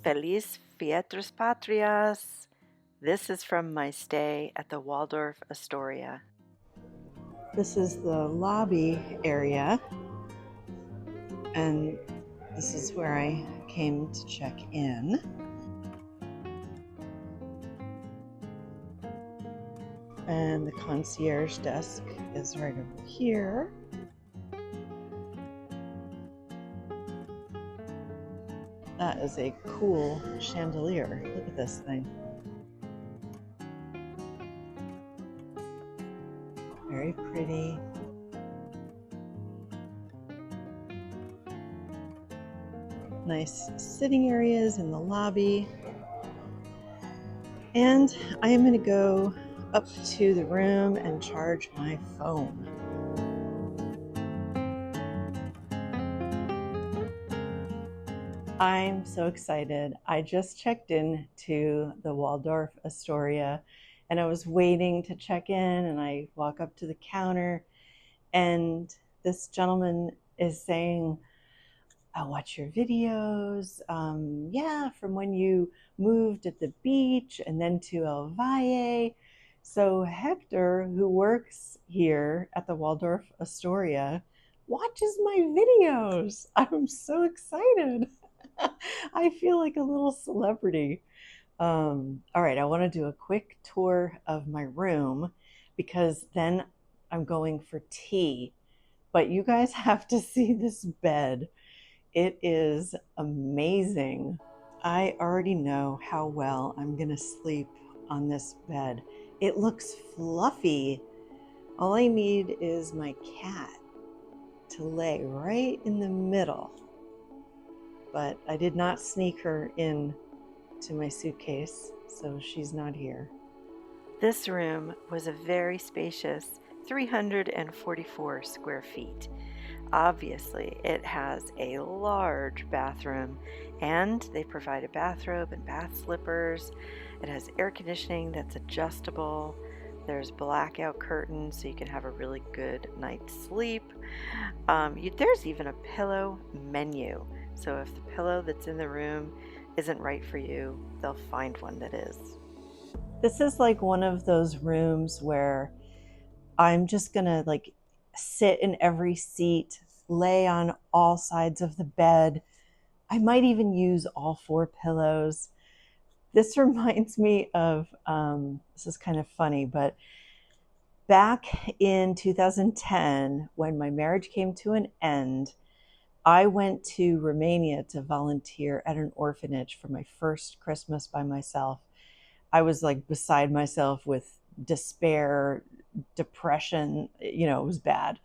Feliz Fiestas Patrias. This is from my stay at the Waldorf Astoria. This is the lobby area, and this is where I came to check in. And the concierge desk is right over here. That is a cool chandelier. Look at this thing. Very pretty. Nice sitting areas in the lobby. And I am going to go up to the room and charge my phone. I'm so excited. I just checked in to the Waldorf Astoria and I was waiting to check in, and I walk up to the counter and this gentleman is saying, I watch your videos. Yeah, from when you moved at the beach and then to El Valle. So Hector, who works here at the Waldorf Astoria, watches my videos. I'm so excited. I feel like a little celebrity. All right, I want to do a quick tour of my room because then I'm going for tea. But you guys have to see this bed. It is amazing. I already know how well I'm going to sleep on this bed. It looks fluffy. All I need is my cat to lay right in the middle. But I did not sneak her in to my suitcase, so she's not here. This room was a very spacious 344 square feet. Obviously, it has a large bathroom, and they provide a bathrobe and bath slippers. It has air conditioning that's adjustable. There's blackout curtains so you can have a really good night's sleep. There's even a pillow menu. So if the pillow that's in the room isn't right for you, they'll find one that is. This is like one of those rooms where I'm just gonna like sit in every seat, lay on all sides of the bed. I might even use all 4 pillows. This reminds me of, this is kind of funny, but back in 2010, when my marriage came to an end, I went to Romania to volunteer at an orphanage for my first Christmas by myself. I was like beside myself with despair, depression, it was bad.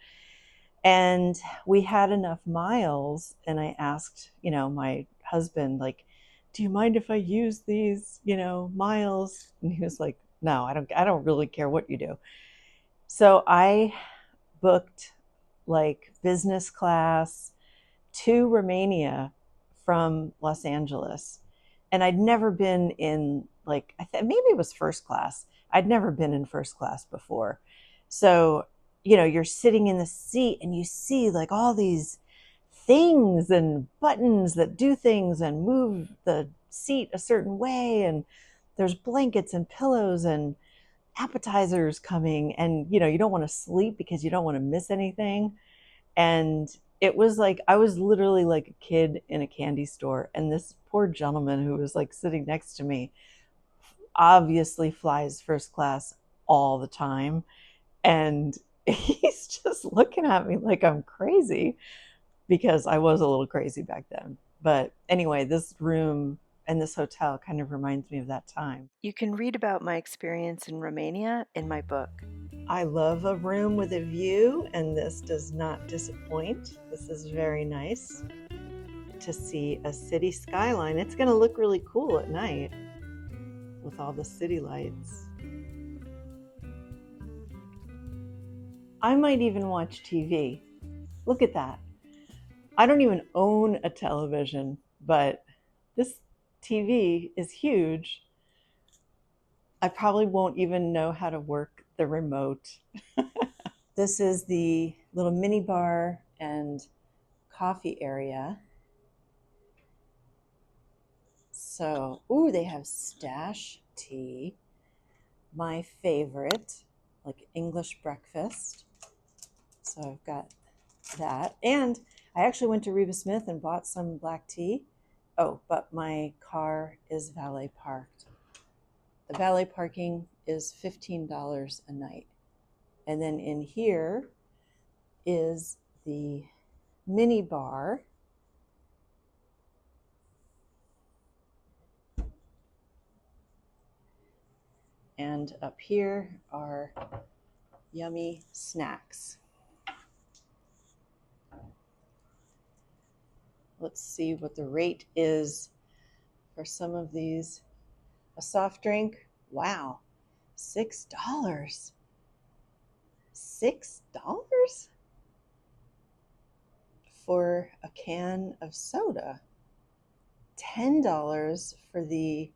And we had enough miles, and I asked, my husband, like, do you mind if I use these, miles? And he was like, no, I don't really care what you do. So I booked like business class to Romania from Los Angeles. And I'd never been in like, maybe it was first class. I'd never been in first class before. So, you're sitting in the seat and you see like all these things and buttons that do things and move the seat a certain way. And there's blankets and pillows and appetizers coming. And, you don't want to sleep because you don't want to miss anything. And it was like, I was literally like a kid in a candy store. And this poor gentleman who was like sitting next to me obviously flies first class all the time. And he's just looking at me like I'm crazy, because I was a little crazy back then. But anyway, this room and this hotel kind of reminds me of that time. You can read about my experience in Romania in my book. I love a room with a view, and this does not disappoint. This is very nice to see a city skyline. It's going to look really cool at night with all the city lights. I might even watch TV. Look at that. I don't even own a television, but this TV is huge. I probably won't even know how to work the remote. This is the little mini bar and coffee area. So, ooh, they have stash tea, my favorite, like English breakfast. So I've got that. And I actually went to Reba Smith and bought some black tea. Oh, but my car is valet parked. The valet parking is $15 a night. And then in here is the mini bar. And up here are yummy snacks. Let's see what the rate is for some of these. A soft drink, wow, $6. $6 for a can of soda. $10 for the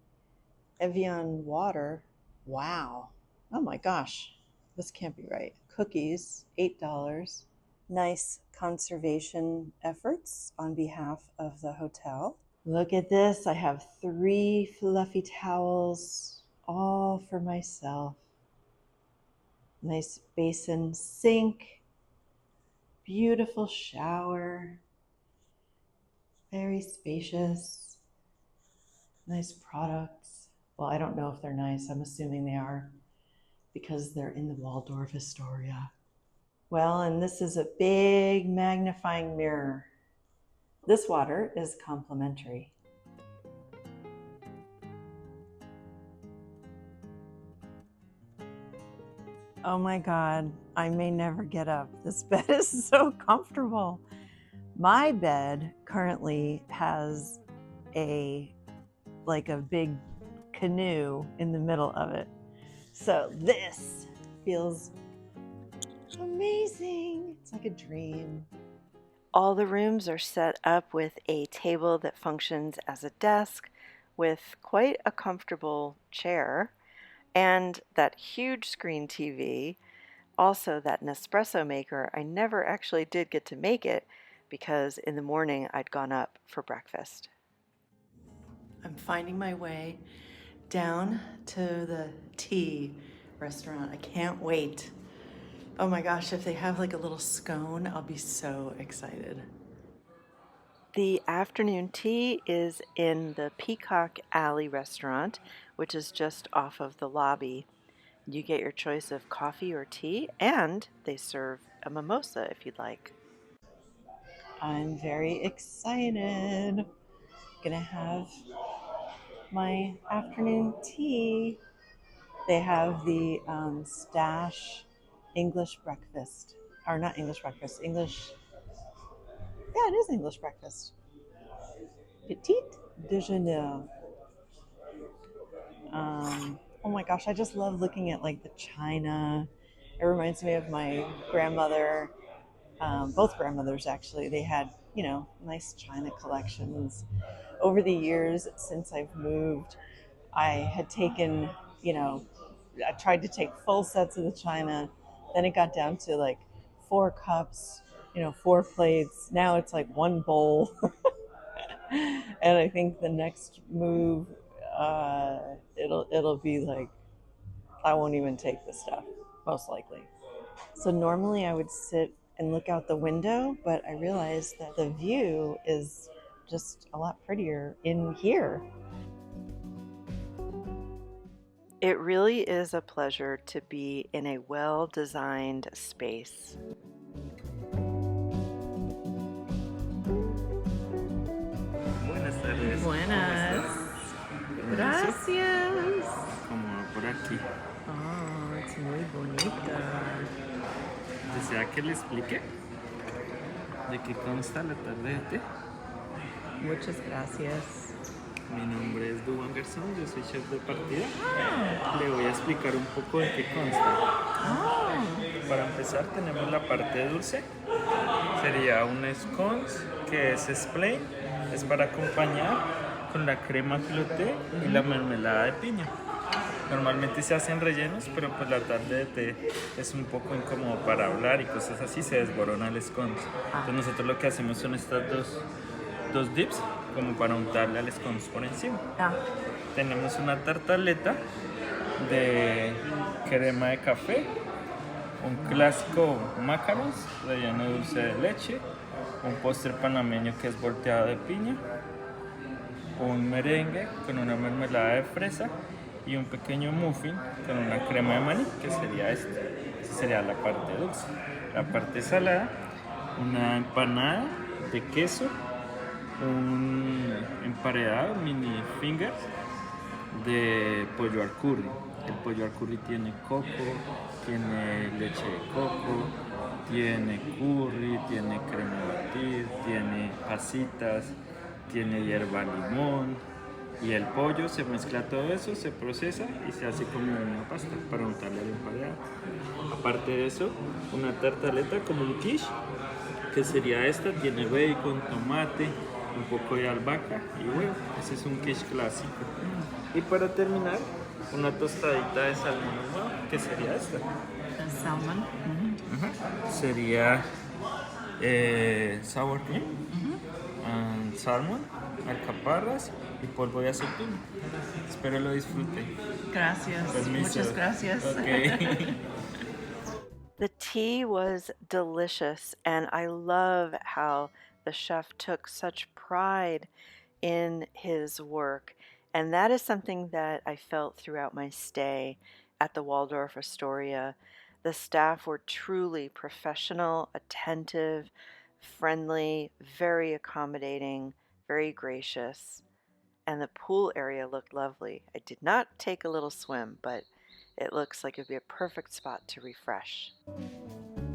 Evian water. Wow. Oh my gosh, this can't be right. Cookies, $8. Nice conservation efforts on behalf of the hotel. Look at this. I have 3 fluffy towels, all for myself. Nice basin sink, beautiful shower, very spacious, nice products. Well, I don't know if they're nice. I'm assuming they are because they're in the Waldorf Astoria. Well, and this is a big magnifying mirror. This water is complimentary. Oh my God, I may never get up. This bed is so comfortable. My bed currently has a big canoe in the middle of it. So this feels amazing. It's like a dream. All the rooms are set up with a table that functions as a desk with quite a comfortable chair and that huge screen TV. Also, that Nespresso maker, I never actually did get to make it because in the morning I'd gone up for breakfast. I'm finding my way down to the tea restaurant. I can't wait. Oh my gosh, if they have like a little scone, I'll be so excited. The afternoon tea is in the Peacock Alley restaurant, which is just off of the lobby. You get your choice of coffee or tea, and they serve a mimosa if you'd like. I'm very excited. Gonna have my afternoon tea. They have the stash English breakfast. Or not English breakfast, English. Yeah, it is English breakfast. Petit déjeuner. Oh my gosh, I just love looking at like the china. It reminds me of my grandmother. Both grandmothers actually. They had, nice china collections. Over the years since I've moved, I had taken, I tried to take full sets of the china. Then it got down to like 4 cups, 4 plates. Now it's like 1 bowl. And I think the next move, it'll be like I won't even take the stuff, most likely. So normally I would sit and look out the window, but I realized that the view is just a lot prettier in here. It really is a pleasure to be in a well-designed space. Buenas tardes. Buenas. Gracias. Como por aquí. Oh, it's muy bonita. ¿Desea que le explique de qué consta la tarde de té? Muchas gracias. Mi nombre es Duan Garzón, yo soy chef de partida. Le voy a explicar un poco de qué consta. Para empezar tenemos la parte dulce. Sería un scones que es plain, es para acompañar con la crema cloté y la mermelada de piña. Normalmente se hacen rellenos, pero pues la tarde de té es un poco incómodo para hablar y cosas así, se desborona el scones. Entonces nosotros lo que hacemos son estas dos dips como para untarle al scones por encima. Yeah. Tenemos una tartaleta de crema de café, un clásico macarons relleno de dulce de leche, un postre panameño que es volteado de piña, un merengue con una mermelada de fresa y un pequeño muffin con una crema de maní, que sería este. Esta sería la parte dulce. La parte salada, una empanada de queso, un emparedado mini fingers de pollo al curry. El pollo al curry tiene coco, tiene leche de coco, tiene curry, tiene crema batir, tiene pasitas, tiene hierba limón, y el pollo se mezcla todo eso, se procesa y se hace como una pasta para untarle al emparedado. Aparte de eso, una tartaleta como un quiche, que sería esta, tiene bacon, tomate, un poco de albahaca y huevo. Ese es un quiche clásico. Y para terminar, una tostadita de salmón ahumado, que sería esta. Salmon. Sería sour cream, salmon, alcaparras y polvo de aceituna. Espero lo disfruten. Gracias. Permiso. Muchas gracias. Okay. The tea was delicious, and I love how the chef took such pride in his work. And that is something that I felt throughout my stay at the Waldorf Astoria. The staff were truly professional, attentive, friendly, very accommodating, very gracious. And the pool area looked lovely. I did not take a little swim, but it looks like it would be a perfect spot to refresh.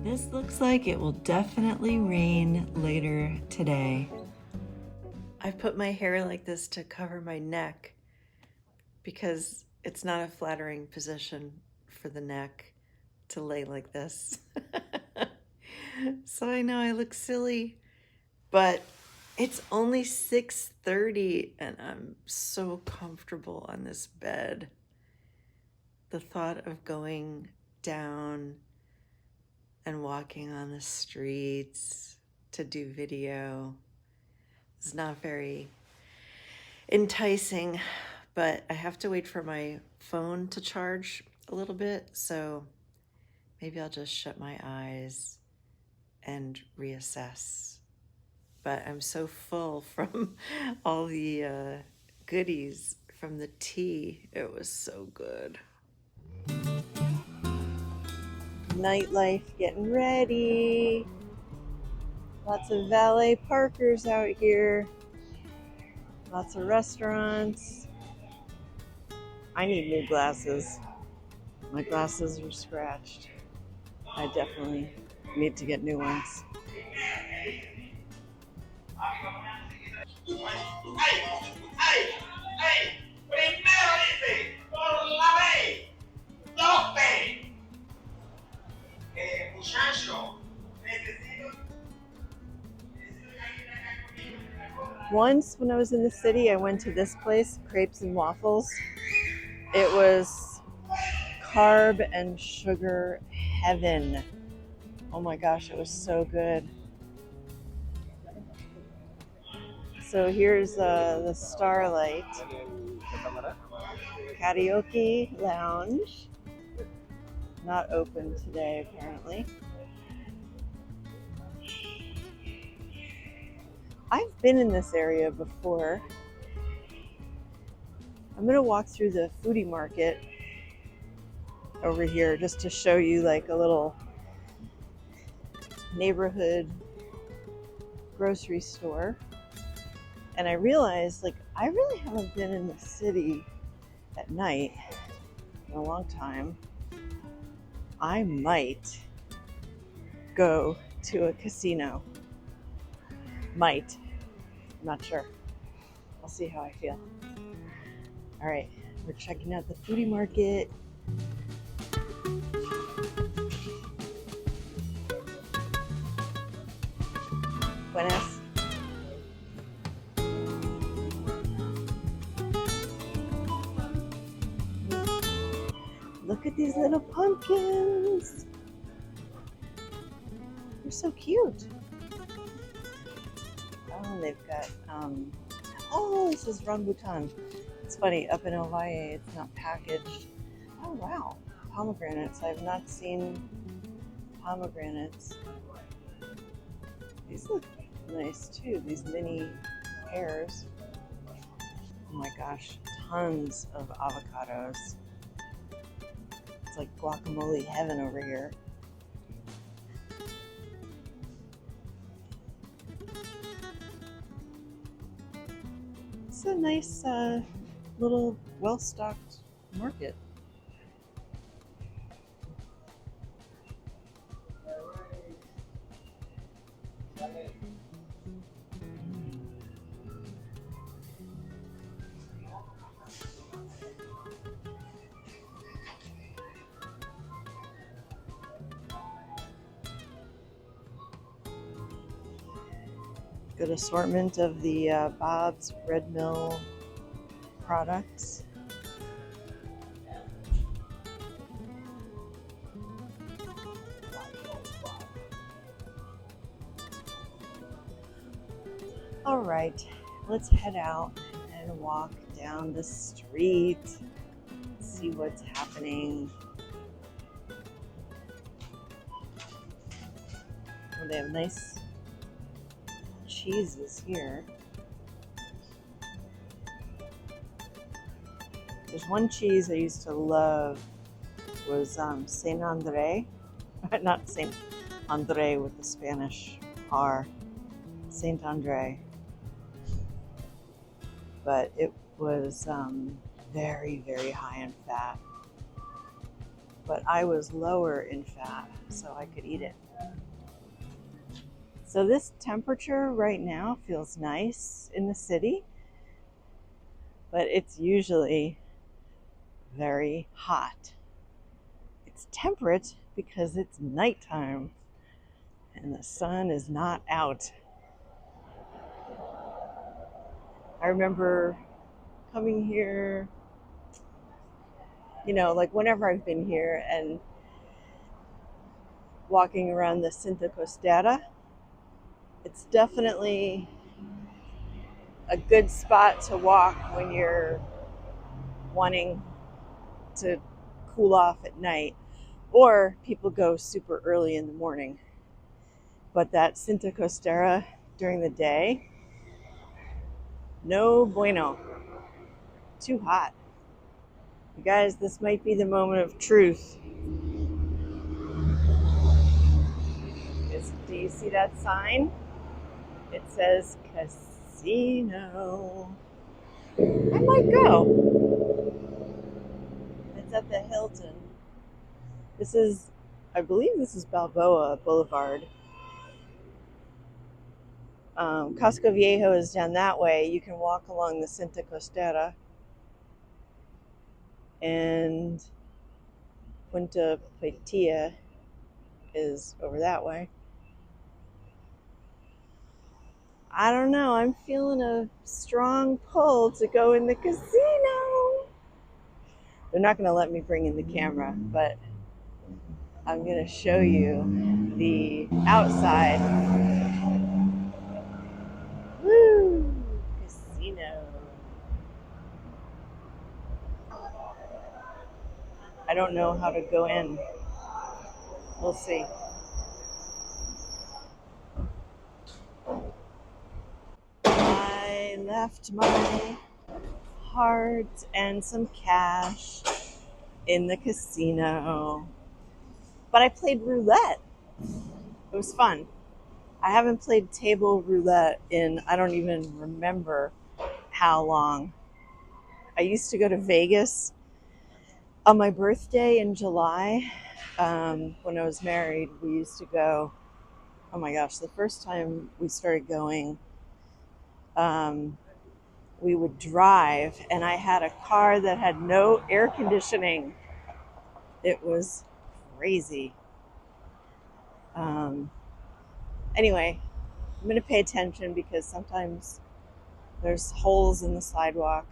This looks like it will definitely rain later today. I've put my hair like this to cover my neck because it's not a flattering position for the neck to lay like this. So I know I look silly, but it's only 6:30 and I'm so comfortable on this bed. The thought of going down and walking on the streets to do video is not very enticing, but I have to wait for my phone to charge a little bit, so maybe I'll just shut my eyes and reassess. But I'm so full from all the goodies from the tea. It was so good. Nightlife getting ready. Lots of valet parkers out here. Lots of restaurants. I need new glasses. My glasses are scratched. I definitely need to get new ones. Once when I was in the city, I went to this place, Crepes and Waffles. It was carb and sugar heaven. Oh my gosh, it was so good. So here's the Starlight Karaoke Lounge. Not open today, apparently. I've been in this area before. I'm gonna walk through the foodie market over here just to show you like a little neighborhood grocery store. And I realized like I really haven't been in the city at night in a long time. I might go to a casino. Might. I'm not sure. I'll see how I feel. All right, we're checking out the foodie market. Buenas. Look at these little pumpkins. They're so cute. Oh, and they've got Oh, this is rambutan. It's funny, up in Hawaii, it's not packaged. Oh, wow. Pomegranates. I've not seen pomegranates. These look nice too, these mini pears. Oh my gosh, tons of avocados. It's like guacamole heaven over here. It's a nice little well-stocked market. Good assortment of the Bob's Red Mill products. All right, let's head out and walk down the street, see what's happening. Oh, they have nice cheeses here. There's one cheese I used to love was Saint Andre, not Saint Andre with the Spanish R, Saint Andre. But it was very, very high in fat. But I was lower in fat, so I could eat it. So this temperature right now feels nice in the city, but it's usually very hot. It's temperate because it's nighttime and the sun is not out. I remember coming here, you know, like whenever I've been here and walking around the Cinta Costera, it's definitely a good spot to walk when you're wanting to cool off at night, or people go super early in the morning. But that Cinta Costera during the day, no bueno. Too hot. You guys, this might be the moment of truth. Do you see that sign? It says casino. I might go. It's at the Hilton. I believe this is Balboa Boulevard. Casco Viejo is down that way. You can walk along the Cinta Costera. And Punta Paitilla is over that way. I don't know. I'm feeling a strong pull to go in the casino. They're not going to let me bring in the camera, but I'm going to show you the outside. Woo! Casino. I don't know how to go in. We'll see. I left my heart and some cash in the casino. But I played roulette. It was fun. I haven't played table roulette in, I don't even remember how long. I used to go to Vegas on my birthday in July. When I was married, we used to go, oh my gosh, the first time we started going, we would drive, and I had a car that had no air conditioning. It was crazy. Anyway, I'm going to pay attention because sometimes there's holes in the sidewalk,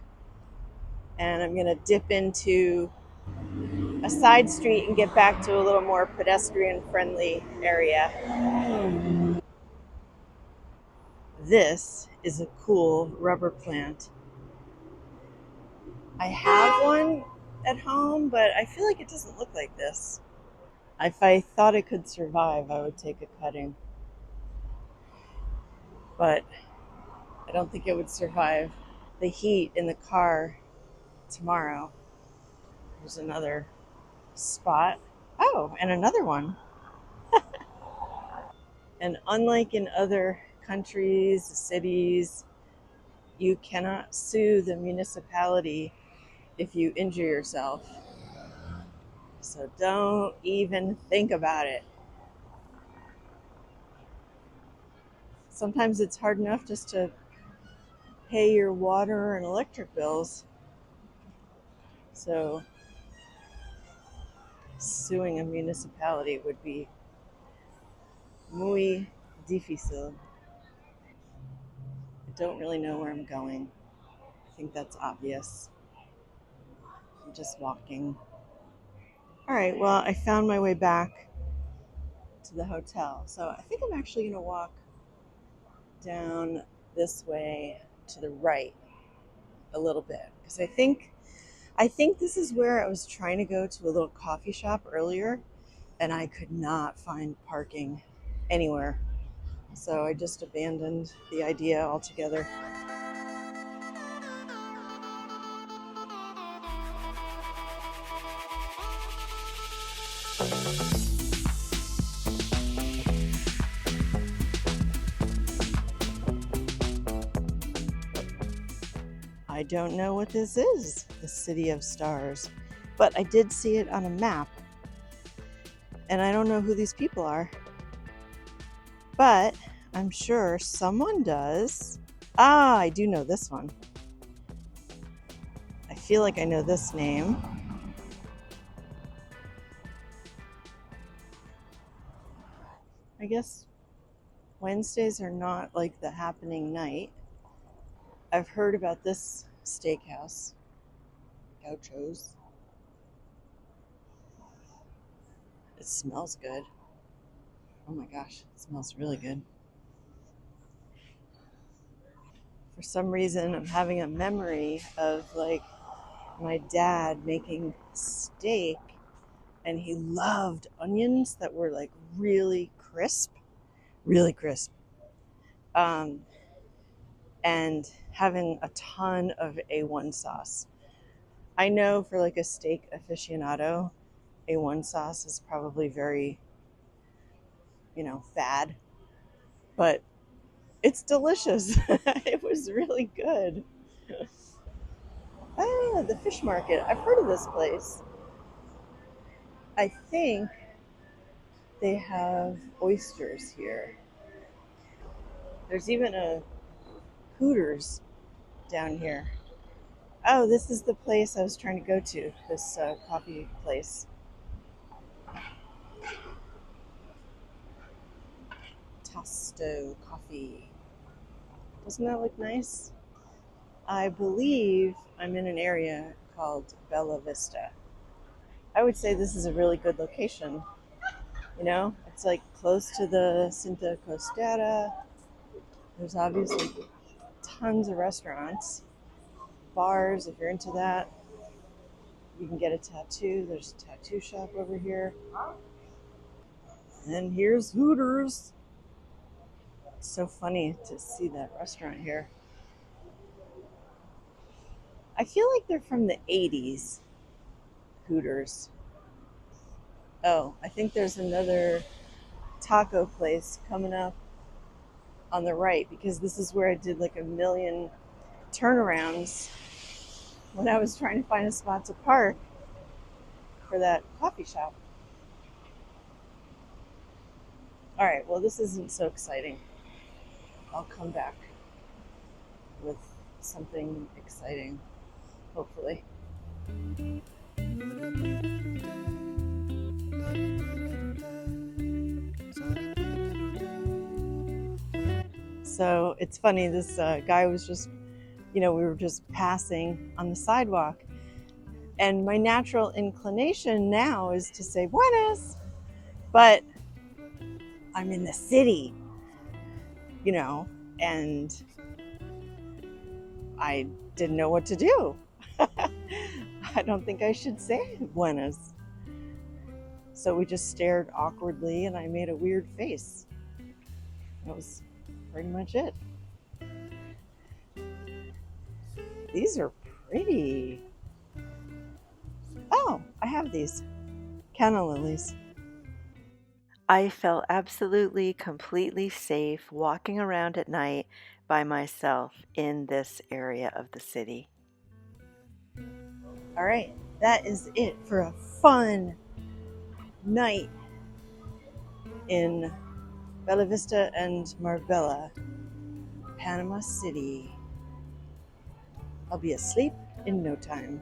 and I'm going to dip into a side street and get back to a little more pedestrian friendly area. This is a cool rubber plant. I have one at home, but I feel like it doesn't look like this. If I thought it could survive, I would take a cutting. But I don't think it would survive the heat in the car tomorrow. There's another spot. Oh, and another one. And unlike in other countries, cities, you cannot sue the municipality if you injure yourself. So don't even think about it. Sometimes it's hard enough just to pay your water and electric bills. So suing a municipality would be muy difícil. I don't really know where I'm going. I think that's obvious. I'm just walking. All right, well, I found my way back to the hotel. So I think I'm actually going to walk down this way to the right a little bit, because I think this is where I was trying to go to a little coffee shop earlier, and I could not find parking anywhere. So I just abandoned the idea altogether. I don't know what this is, the City of Stars, but I did see it on a map, and I don't know who these people are, but I'm sure someone does. Ah, I do know this one. I feel like I know this name. I guess Wednesdays are not like the happening night. I've heard about this steakhouse, Gauchos. It smells good. Oh my gosh, it smells really good. For some reason, I'm having a memory of like my dad making steak, and he loved onions that were like really crisp, really crisp. And having a ton of A1 sauce. I know for like a steak aficionado, A1 sauce is probably very, bad, but it's delicious. It was really good. Ah, the fish market. I've heard of this place. I think they have oysters here. There's even a Hooters down here. Oh, this is the place I was trying to go to, this coffee place. Tosto Coffee. Doesn't that look nice? I believe I'm in an area called Bella Vista. I would say this is a really good location. It's like close to the Cinta Costera. There's obviously tons of restaurants, bars, if you're into that. You can get a tattoo. There's a tattoo shop over here. And here's Hooters. It's so funny to see that restaurant here. I feel like they're from the 80s, Hooters. Oh, I think there's another taco place coming up on the right, because this is where I did like a million turnarounds when I was trying to find a spot to park for that coffee shop. All right, well, this isn't so exciting. I'll come back with something exciting, hopefully. So it's funny, this guy was just, we were just passing on the sidewalk. And my natural inclination now is to say, Buenas, but I'm in the city, and I didn't know what to do. I don't think I should say buenas. So we just stared awkwardly and I made a weird face. That was pretty much it. These are pretty. Oh, I have these. Canna lilies. I felt absolutely, completely safe walking around at night by myself in this area of the city. All right, that is it for a fun night in Bella Vista and Marbella, Panama City. I'll be asleep in no time.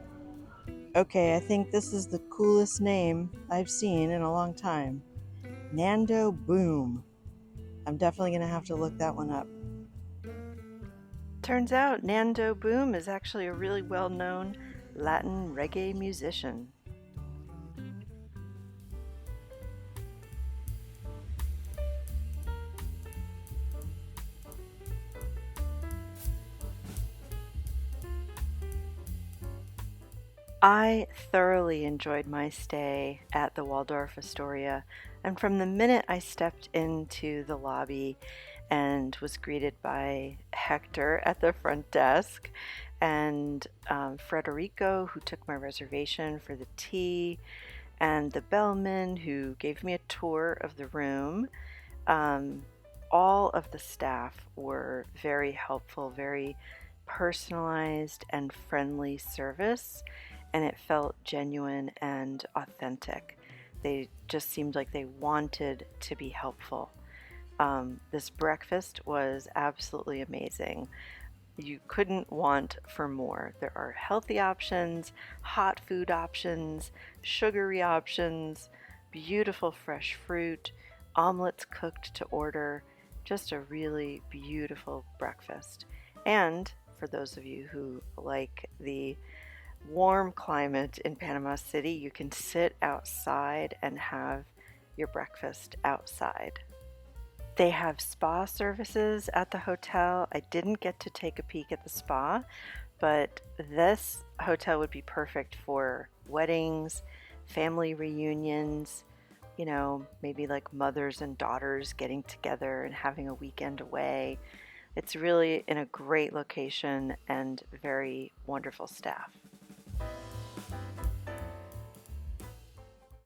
Okay, I think this is the coolest name I've seen in a long time. Nando Boom. I'm definitely going to have to look that one up. Turns out Nando Boom is actually a really well-known Latin reggae musician. I thoroughly enjoyed my stay at the Waldorf Astoria, and from the minute I stepped into the lobby and was greeted by Hector at the front desk and Frederico, who took my reservation for the tea, and the bellman who gave me a tour of the room. All of the staff were very helpful, very personalized and friendly service, and it felt genuine and authentic. They just seemed like they wanted to be helpful. This breakfast was absolutely amazing. You couldn't want for more. There are healthy options, hot food options, sugary options, beautiful fresh fruit, omelets cooked to order. Just a really beautiful breakfast. And for those of you who like the warm climate in Panama City, you can sit outside and have your breakfast outside. They have spa services at the hotel. I didn't get to take a peek at the spa, but this hotel would be perfect for weddings, family reunions, maybe like mothers and daughters getting together and having a weekend away. It's really in a great location and very wonderful staff.